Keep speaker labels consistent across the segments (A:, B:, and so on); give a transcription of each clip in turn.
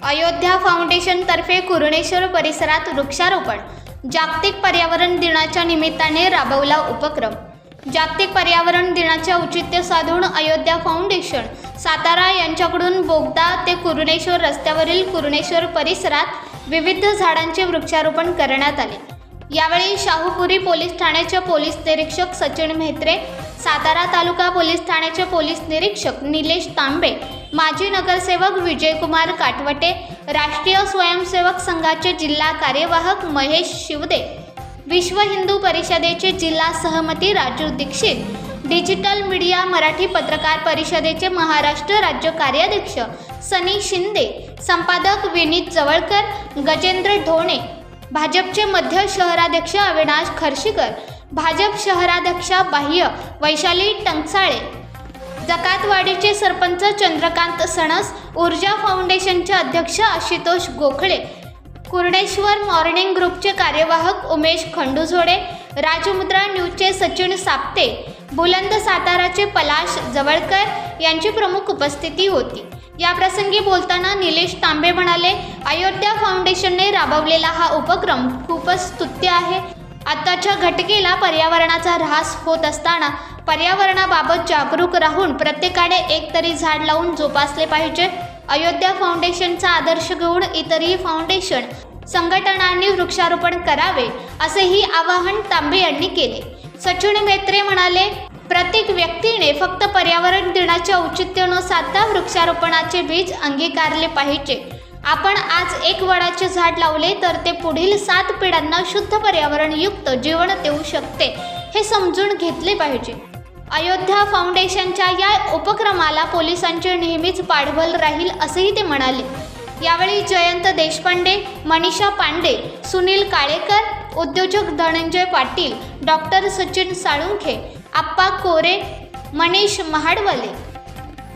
A: Ayodhya foundation तर्फे कुरणेश्वर परिसरात वृक्षारोपण जागतिक पर्यावरण दिनाच्या निमित्ताने राबवला उपक्रम। जागतिक पर्यावरण दिनाचे औचित्य साधून अयोध्या फाउंडेशन सातारा यांच्याकडून बोगदा ते कुरणेश्वर रस्त्यावरील कुरणेश्वर परिसरात विविध झाडांचे वृक्षारोपण करण्यात आले। यावेळी शाहूपुरी पोलीस ठाण्याचे पोलीस निरीक्षक सचिन म्हेत्रे, सातारा तालुका पोलीस ठाण्याचे पोलीस निरीक्षक निलेश तांबे, माजी नगरसेवक विजयकुमार काटवटे, राष्ट्रीय स्वयंसेवक संघाचे जिल्हा कार्यवाहक महेश शिवदे, विश्व हिंदू परिषदेचे जिल्हा सहमती राजू दीक्षित, डिजिटल मीडिया मराठी पत्रकार परिषदेचे महाराष्ट्र राज्य कार्याध्यक्ष सनी शिंदे, संपादक विनीत जवळकर, गजेंद्र ढोणे, भाजपचे मध्य शहराध्यक्ष अविनाश खर्शीकर, भाजप शहराध्यक्षा बाह्य वैशाली टंकसाळे, जकातवाडीचे सरपंच चंद्रकांत सणस, ऊर्जा फाउंडेशनचे अध्यक्ष आशुतोष गोखळे, कुरणेश्वर मॉर्निंग ग्रुपचे कार्यवाहक उमेश खंडूझोडे, राजमुद्रा न्यूजचे सचिन साप्ते, बुलंद साताराचे पलाश जवळकर यांची प्रमुख उपस्थिती होती। या प्रसंगी बोलताना निलेश तांबे म्हणाले, अयोध्या फाउंडेशनने राबवलेला हा उपक्रम खूपच स्तुत्य आहे। आताच्या घटकेला पर्यावरणाचा ऱ्हास होत असताना पर्यावरणाबाबत जागरूक राहून प्रत्येकाने एक तरी झाड लावून जोपासले पाहिजे। अयोध्या फाउंडेशनचा आदर्श घेऊन इतरही फाउंडेशन संघटनांनी वृक्षारोपण करावे असेही आवाहन तांबे यांनी केले। सचिन म्हेत्रे म्हणाले, प्रत्येक व्यक्तीने फक्त पर्यावरण दिनाचे औचित्य न साधता वृक्षारोपणाचे बीज अंगीकारले पाहिजे। आपण आज एक वडाचे झाड लावले तर ते पुढील 7 पिढ्यांना शुद्ध पर्यावरणयुक्त जीवन देऊ शकते, हे समजून घेतले पाहिजे। अयोध्या फाउंडेशनच्या या उपक्रमाला पोलिसांचे नेहमीच पाठबळ राहील असेही ते म्हणाले। यावेळी जयंत देशपांडे, मनीषा पांडे, सुनील काळेकर, उद्योजक धनंजय पाटील, डॉक्टर सचिन साळुंखे, आप्पा कोरे, मनीष महाडवले,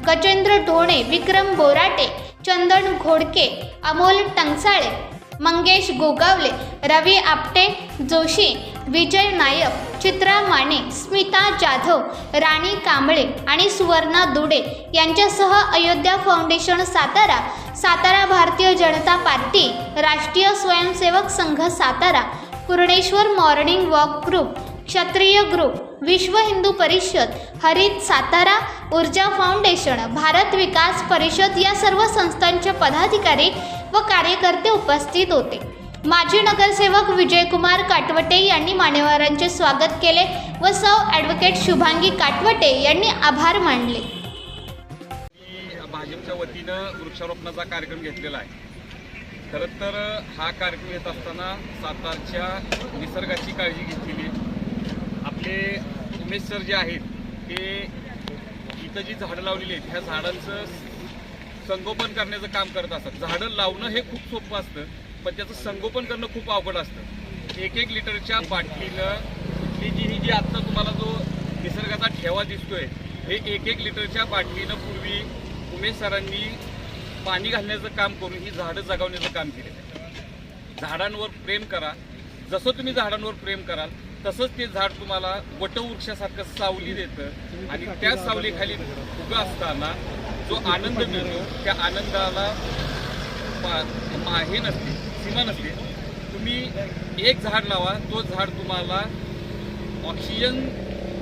A: गजेंद्र ढोणे, विक्रम बोराटे, चंदन घोडके, अमोल टंकसाळे, मंगेश गोगावले, रवी आपटे जोशी, विजय नायक, चित्रा माने, स्मिता जाधव, राणी कांबळे आणि सुवर्णा दुडे यांच्यासह अयोध्या फाउंडेशन सातारा, सातारा भारतीय जनता पार्टी, राष्ट्रीय Swayamsevak Sangh Satara, कुरणेश्वर morning walk group, क्षत्रिय ग्रुप, विश्व हिंदू परिषद, हरित सातारा, ऊर्जा फाउंडेशन, भारत विकास परिषद या सर्व संस्थांचे पदाधिकारी व कार्यकर्ते उपस्थित होते। माजी नगरसेवक विजयकुमार काटवटे यांनी मान्यवरांचे स्वागत केले व सौ ॲडव्होकेट शुभांगी काटवटे यांनी आभार मानले।
B: भाजपच्या वतीनं वृक्षारोपणाचा कार्यक्रम घेतलेला आहे। खरं तर हा कार्यक्रम घेत असताना सातारच्या निसर्गाची काळजी घेतलेली। आपले उमेश सर जे आहेत ते इथं जी झाडं लावलेली आहेत ह्या झाडांचं संगोपन करण्याचं काम करत असतात। झाडं लावणं हे खूप सोपं असतं, पण त्याचं संगोपन करणं खूप अवघड असतं। 1-1 लिटरच्या बाटलीनं ही जी आत्ता तुम्हाला जो निसर्गाचा ठेवा दिसतोय, हे 1-1 लिटरच्या बाटलीनं पूर्वी उमेश सरांनी पाणी घालण्याचं काम करून ही झाडं जगवण्याचं काम केलेलं आहे। झाडांवर प्रेम करा, जसं तुम्ही झाडांवर प्रेम कराल तसंच ते झाड तुम्हाला वटवृक्षासारखं सावली देतं आणि त्या सावलीखाली उभं असताना जो आनंद मिळतो त्या आनंदाला हे नसते, सीमा नसते। तुम्ही एक झाड लावा, तो झाड तुम्हाला ऑक्सिजन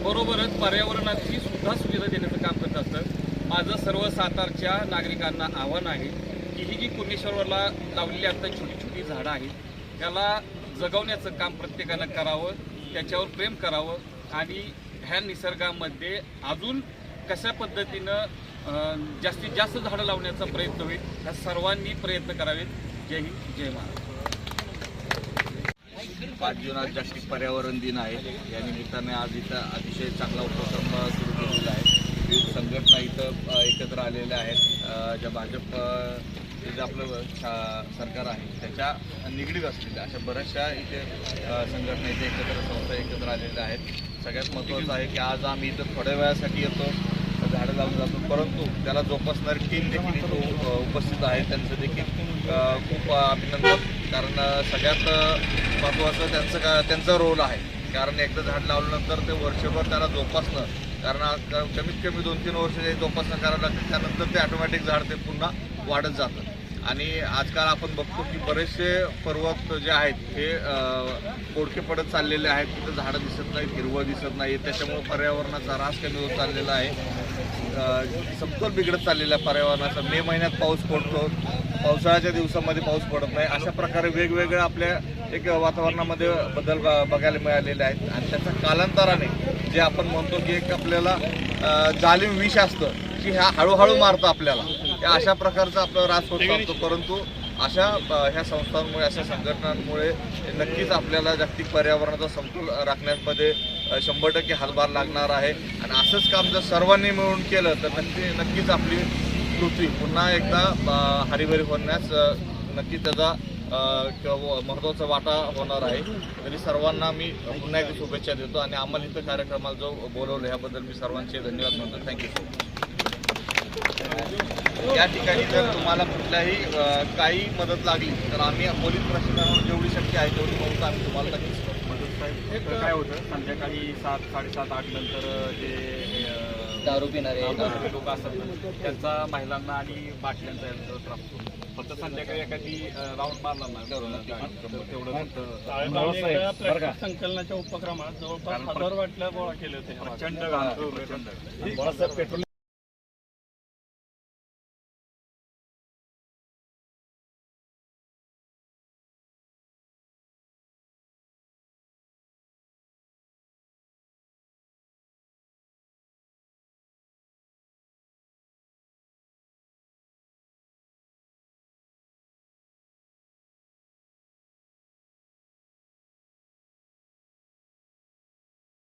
B: बरोबरच पर्यावरणाची सुद्धा सुविधा देण्याचं काम करत असतं। माझं सर्व सातारच्या नागरिकांना आव्हान आहे की ही जी कुरणेश्वरला लावलेली आता छोटी छोटी झाडं आहेत त्याला जगवण्याचं काम प्रत्येकानं करावं, त्याच्यावर प्रेम करावं आणि ह्या निसर्गामध्ये अजून कशा पद्धतीनं जास्तीत जास्त झाडं लावण्याचा प्रयत्न होईल ह्या सर्वांनी प्रयत्न करावेत। जय हिंद, जय महाराष्ट्र।
C: 5 जून आज जागतिक पर्यावरण दिन आहे। या निमित्ताने आज इथं अतिशय चांगला उपक्रम सुरू केलेला आहे। विविध संघटना इथं एकत्र आलेल्या आहेत। ज्या भाजप जे आपलं सरकार आहे त्याच्या निगडीत असलेल्या अशा बऱ्याचशा इथे संघटना इथे संस्था एकत्र आलेल्या आहेत। सगळ्यात महत्त्वाचं आहे की आज आम्ही इथं थोड्या वेळासाठी येतो, झाडं लावून जातो, परंतु त्याला जोपासणारी टीम देखील इथं उपस्थित आहे। त्यांचं देखील खूप अभिनंदन, कारण सगळ्यात महत्त्वाचं त्यांचा रोल आहे। कारण एकदा झाड लावल्यानंतर ते वर्षभर त्याला जोपासणं, कारण कमीत कमी 2-3 वर्ष जोपासना करावं लागते, त्यानंतर ते ऑटोमॅटिक झाड ते पुन्हा वाढत जातं। आणि आजकाल आपण बघतो की बरेचसे पर्वत जे आहेत हे कोडके पडत चाललेले आहेत. तिथं झाडं दिसत नाहीत, हिरवं दिसत नाही. त्याच्यामुळे पर्यावरणाचा ऱ्हास कमी होत चाललेला आहे. समतोल बिघडत चाललेला आहे पर्यावरणाचा. मे महिन्यात पाऊस पडतो, पावसाळ्याच्या दिवसामध्ये पाऊस पडत नाही. अशा प्रकारे वेगवेगळ्या आपल्या एक वातावरणामध्ये बदल बघायला मिळालेले आहेत. आणि त्याचा कालांतराने जे आपण म्हणतो की एक आपल्याला जालिम विष असतं की ह्या हळूहळू मारतं आपल्याला, या अशा प्रकारचा आपला ऱ्हास होत चालतो. परंतु अशा ह्या संस्थांमुळे, अशा संघटनांमुळे नक्कीच आपल्याला जागतिक पर्यावरणाचा समतोल राखण्यामध्ये 100% हातभार लागणार आहे. आणि असंच काम जर सर्वांनी मिळून केलं तर नक्कीच आपली पृथ्वी पुन्हा एकदा हरीभरी होण्यास नक्कीच त्याचा महत्त्वाचा वाटा होणार आहे. तरी सर्वांना मी पुन्हा एकदा शुभेच्छा देतो आणि आम्हाला इथं कार्यक्रमाला जो बोलवलं ह्याबद्दल मी सर्वांचे धन्यवाद म्हणतो. Thank you so much. या ठिकाणी जर तुम्हाला कुठल्याही काही मदत लागली तर आम्ही पोलीस प्रशासनावर जेवढी शक्य आहे तेवढी मदत आम्ही तुम्हाला नक्कीच करू.
B: मदत साहेब काय होतं, संध्याकाळी 7, 7:30, 8 नंतर जे
D: दारू पिणारे
B: लोक असतात ना, त्यांचा महिलांना आणि बाटल्यांचा यांचा त्रास होतो. फक्त संध्याकाळी एखादी राऊंड मारला ना तेवढं
E: संकलनाच्या उपक्रमात जवळपास 1000 बाटल्या गोळा केल्या होत्या.
B: प्रचंड घाण, प्रचंड.